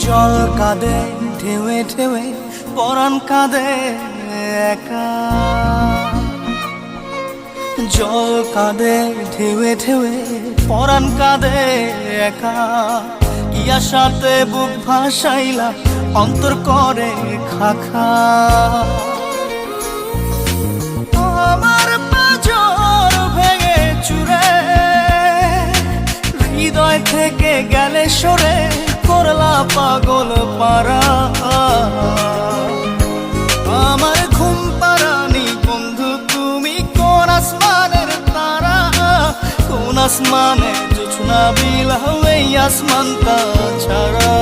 জল কাঁদে ঢেউে ঢেউে পরাণ কাঁদে একা। জল কাঁদে ঢেউে ঢেউে পরাণ কাঁদে একা। কি আশাতে বুক ভাসাইলা অন্তর করে খাখা। আমার পাঁজর ভেঙে চুরে হৃদয় থেকে গেলে সরে করলা পাগল পারা। আমার ঘুম পারানি বন্ধু তুমি কোন আসমানের তারা। কোন আসমানে জোছনা বিলাও এই আসমানটা ছাড়া।